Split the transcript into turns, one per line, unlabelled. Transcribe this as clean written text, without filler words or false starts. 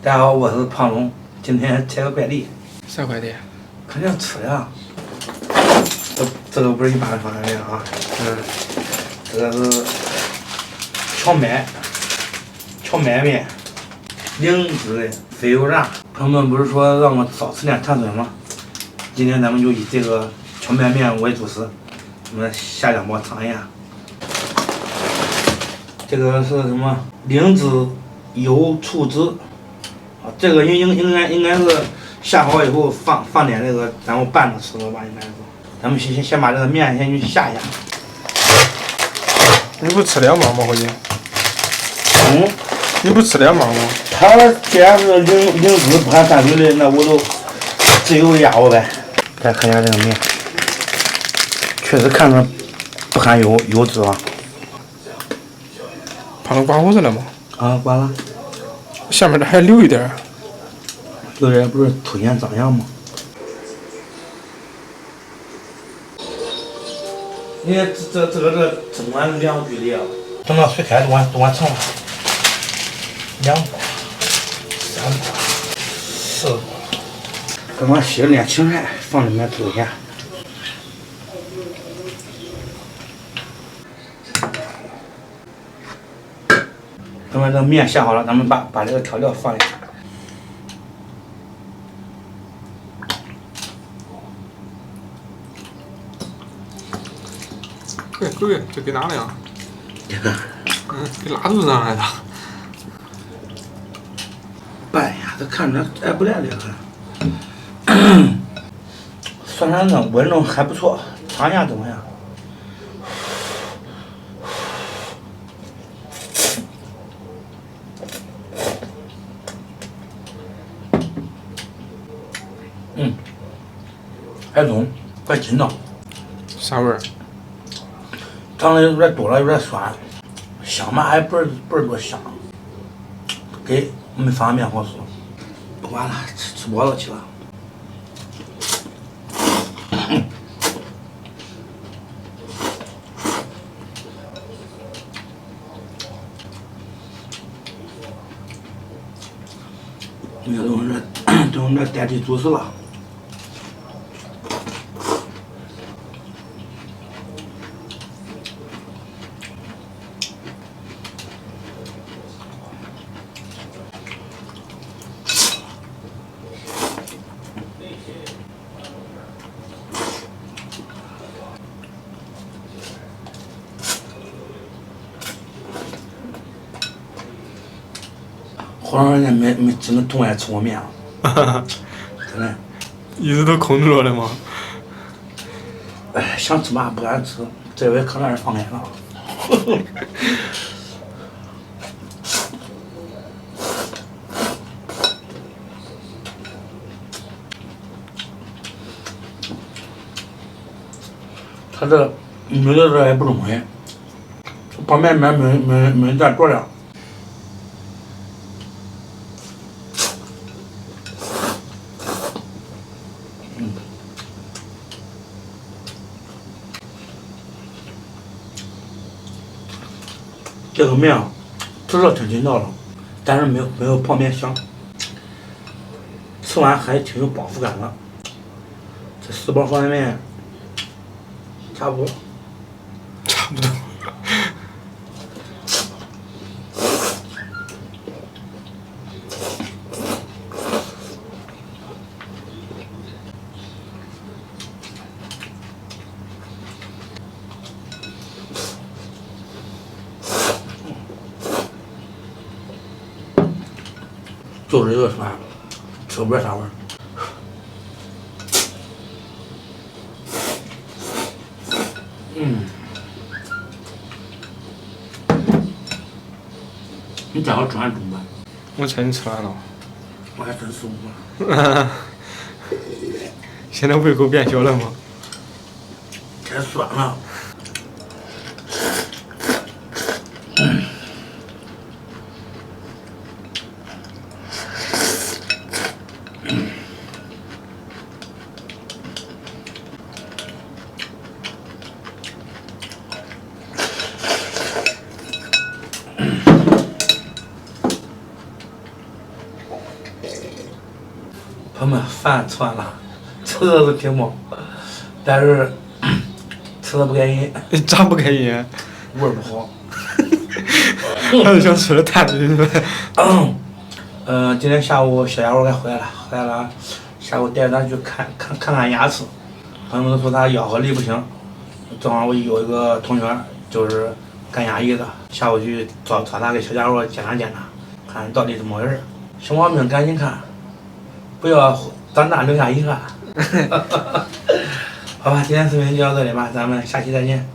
大家好，我是胖龙，今天拆个快递。
啥快递？
肯定吃的呀。这个不是一般的方便面啊，这个是荞麦面，灵芝的肥油炸。朋友们不是说让我少吃点碳水吗？今天咱们就以这个荞麦面为主食，我们下2包尝一下。这个是什么？灵芝油醋汁。这个应该是下好以后放点这个，然后拌着吃的吧，应该是。咱们先把这个面先去下一下。
你不吃2包吗？回去？你不吃2包吗？
它既然是灵芝不含碳水的，那我就自由压我呗。再看一下这个面，确实看着不含油脂啊。
胖子刮胡子了吗？
啊，刮了。
下面这还留一点。
留点不是凸显长相吗？你看这整完2距离啊，等到水开都完盛了。2包、3包、4包。刚刚洗了点青菜，放里面煮一下。等会这面下好了，咱们把这个调料放里。
够了，这给哪了呀？
这个。
给拉肚子上来的。
拌一下，这看着不赖这个。酸酸的，闻着还不错，尝一下怎么样？还浓，怪劲道。
啥味儿？
糖的有点多了，有点酸，香嘛还不是多香，给没方便面好吃。完了，吃饱了去了。那个都用这代替主食了。好长时间没真的从外吃过面了，真的。
一直都控制住了吗？
哎，想吃嘛不敢吃，这回可算是放开了。他这没的这也不容易，旁边没点多量。这个面吃着挺劲道的，但是没有泡面香，吃完还挺有饱腹感的。这4包方便面差不多。
差不多。
就是一个酸，吃不出啥味儿。你待会儿中还中吧？
我猜你吃完了。
我还真吃不完。
现在胃口变小了吗？
太酸了。我们饭吃完了，吃的是屏幕，但是吃的不开心，
咋不开心？
味儿不好。
还是想吃的淡的，对不对？
今天下午小家伙该回来了，下午带他去看牙齿，朋友们都说他咬合力不行，正好我有一个同学就是干牙医的，下午去找他给小家伙检查，看到底怎么回事。小毛病赶紧看，不要长大留下遗憾。好吧，今天视频就到这里吧，咱们下期再见。